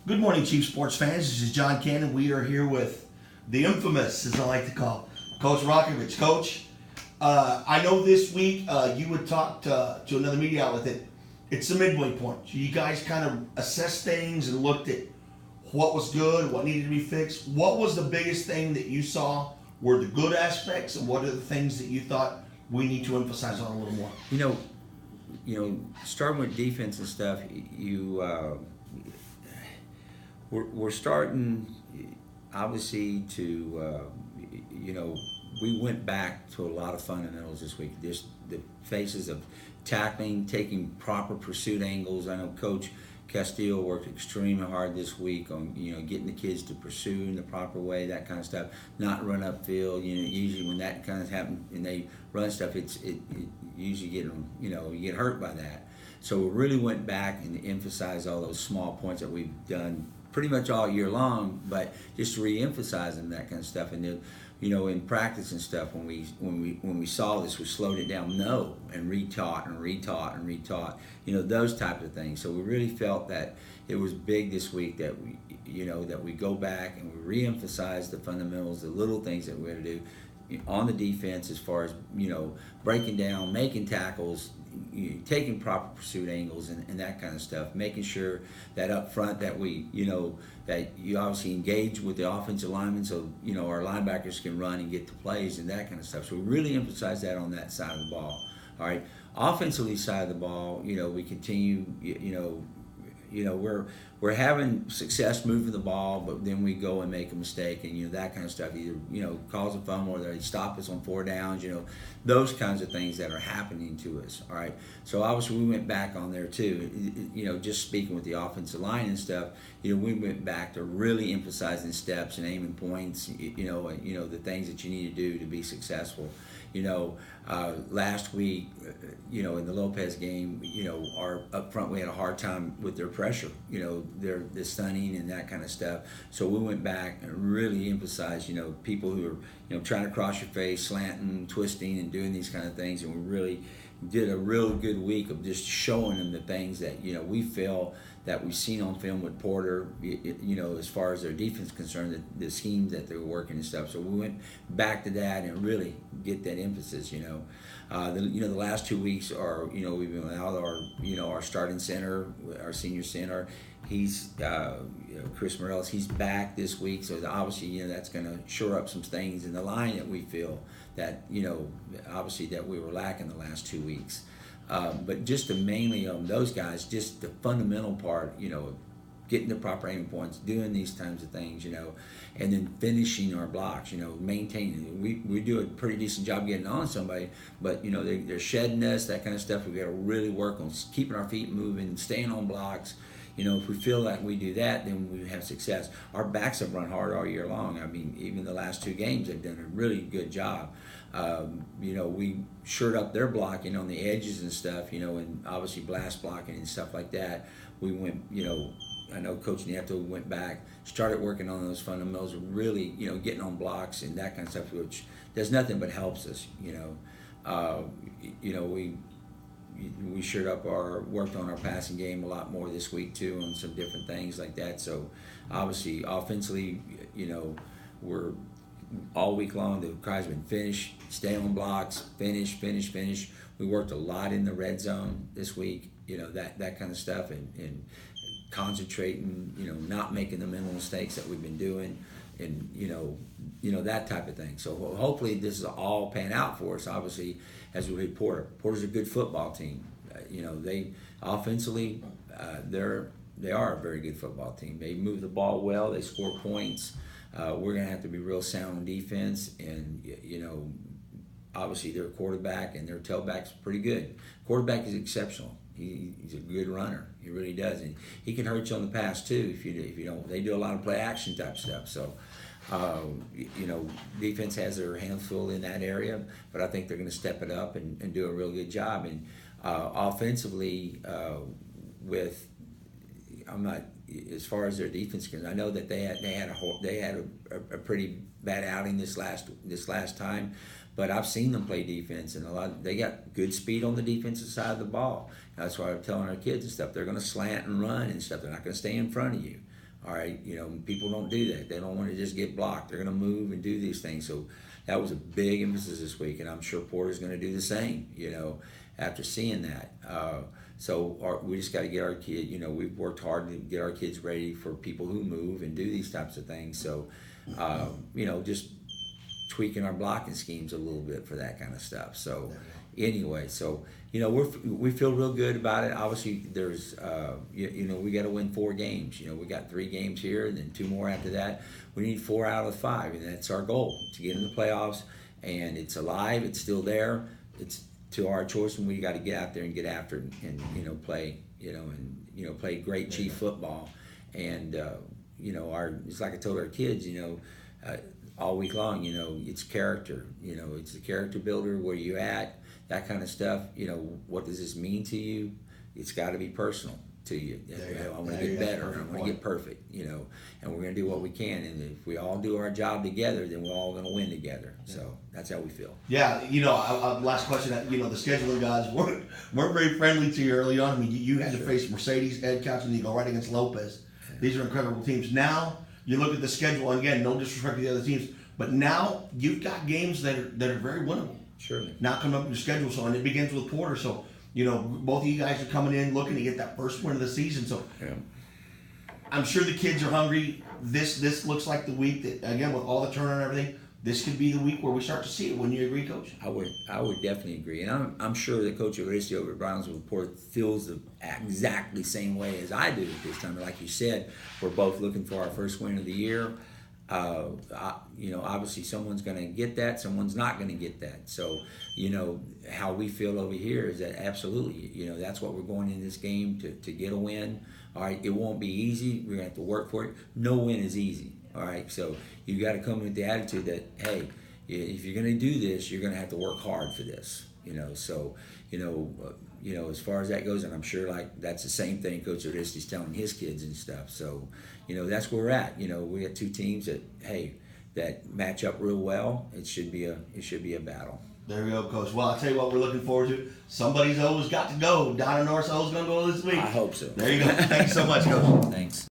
Good morning, Chief Sports fans. This is John Cannon. We are here with the infamous, as I like to call, Coach Rokovich. Coach, I know this week you would talk to another media outlet that it's the midway point. You guys kind of assessed things and looked at what was good, what needed to be fixed. What was the biggest thing that you saw were the good aspects, and what are the things that you thought we need to emphasize on a little more? Starting with defense and stuff, we're starting, obviously, to, we went back to a lot of fundamentals this week. Just the phases of tackling, taking proper pursuit angles. I know Coach Castillo worked extremely hard this week on, getting the kids to pursue in the proper way, that kind of stuff. Not run upfield. Usually when that kind of happens and they run stuff, it usually get them, you get hurt by that. So we really went back and emphasized all those small points that we've done pretty much all year long, but just to re-emphasize them, that kind of stuff. And then, in practice and stuff, when we saw this, we slowed it down, and retaught and retaught and retaught, those types of things. So we really felt that it was big this week that we go back and we re-emphasize the fundamentals, the little things that we had to do on the defense, as far as breaking down, making tackles, taking proper pursuit angles and that kind of stuff, making sure that up front that we that you obviously engage with the offensive linemen, so our linebackers can run and get to plays and that kind of stuff. So we really emphasize that on that side of the ball. All right, offensively side of the ball, we continue, we're having success moving the ball, but then we go and make a mistake, and that kind of stuff either cause a fumble, or they stop us on 4 downs, those kinds of things that are happening to us. All right, so obviously we went back on there too. Just speaking with the offensive line and stuff, we went back to really emphasizing steps and aiming points, the things that you need to do to be successful. Last week, in the Lopez game, our up front, we had a hard time with their pressure, the stunning and that kind of stuff. So we went back and really emphasized, people who are, trying to cross your face, slanting, twisting, and doing these kind of things. And we really did a real good week of just showing them the things that, we feel that we've seen on film with Porter, as far as their defense is concerned, the schemes that they were working and stuff. So we went back to that and really get that emphasis. The last 2 weeks are, we've been without our starting center, our senior center. He's Chris Morales. He's back this week, so obviously that's going to shore up some things in the line that we feel that obviously that we were lacking the last 2 weeks. But just to mainly on those guys, just the fundamental part, getting the proper aiming points, doing these kinds of things, and then finishing our blocks, maintaining. We do a pretty decent job getting on somebody, but they're shedding us, that kind of stuff. We got to really work on keeping our feet moving, staying on blocks. If we feel like we do that, then we have success. Our backs have run hard all year long. I mean, even the last 2 games, they've done a really good job. We shored up their blocking on the edges and stuff, and obviously blast blocking and stuff like that. We went, I know Coach Nieto went back, started working on those fundamentals, really, getting on blocks and that kind of stuff, which does nothing but helps us, we shored up worked on our passing game a lot more this week too, on some different things like that. So obviously offensively, we're all week long, the guys been finish, stay on blocks, finish. We worked a lot in the red zone this week, that kind of stuff, and concentrating, not making the mental mistakes that we've been doing, and that type of thing. So hopefully this is all pan out for us. Obviously, as we read Porter's a good football team. They offensively, they are a very good football team. They move the ball well. They score points. We're gonna have to be real sound on defense, and obviously their quarterback and their tailback's pretty good. Quarterback is exceptional. He's a good runner. He really does, and he can hurt you on the pass too if you don't. They do a lot of play action type stuff. So, defense has their hands full in that area, but I think they're going to step it up and do a real good job. And offensively, I'm not as far as their defense goes. I know that they had a pretty bad outing this last time, but I've seen them play defense, and they got good speed on the defensive side of the ball. That's why I'm telling our kids and stuff. They're going to slant and run and stuff. They're not going to stay in front of you. All right, people don't do that. They don't want to just get blocked. They're going to move and do these things. So that was a big emphasis this week, and I'm sure Porter's going to do the same. After seeing that, we just got to get our kid. We've worked hard to get our kids ready for people who move and do these types of things. So, just tweaking our blocking schemes a little bit for that kind of stuff. So anyway, we feel real good about it. Obviously, there's we got to win 4 games. We got 3 games here and then 2 more after that. We need 4 out of 5, and that's our goal, to get in the playoffs. And it's alive. It's still there. It's to our choice, and we got to get out there and get after it and play play great Chief football. And it's like I told our kids, all week long, it's character. It's the character builder. Where you at, that kind of stuff. What does this mean to you? It's got to be personal to you. I want to get better. I want to get perfect. And we're going to do what we can. And if we all do our job together, then we're all going to win together. So that's how we feel. Yeah, last question. The scheduling guys weren't very friendly to you early on. I mean, you had to face Mercedes, Ed Couch, and you go right against Lopez. These are incredible teams. Now you look at the schedule, and again, no disrespect to the other teams, but now you've got games that are very winnable. Surely. Now coming up in your schedule, and it begins with Porter. So both of you guys are coming in looking to get that first win of the season. So yeah. I'm sure the kids are hungry. This looks like the week that, again, with all the turnover and everything, this could be the week where we start to see it. Wouldn't you agree, Coach? I would definitely agree, and I'm sure that Coach Aristi over at Brownsville Porter feels the exactly same way as I do at this time. Like you said, we're both looking for our first win of the year. Obviously someone's going to get that, someone's not going to get that. So, how we feel over here is that absolutely, that's what we're going in this game to get a win. All right, it won't be easy. We're going to have to work for it. No win is easy. All right, so you got to come with the attitude that, hey, if you're going to do this, you're going to have to work hard for this. As far as that goes, and I'm sure that's the same thing Coach Aristi's telling his kids and stuff. So, that's where we're at. We got 2 teams that match up real well. It should be a battle. There we go, Coach. Well, I'll tell you what we're looking forward to. Somebody's always got to go. Donna North's always going to go this week. I hope so. There you go. Thank you so much, Coach. Thanks.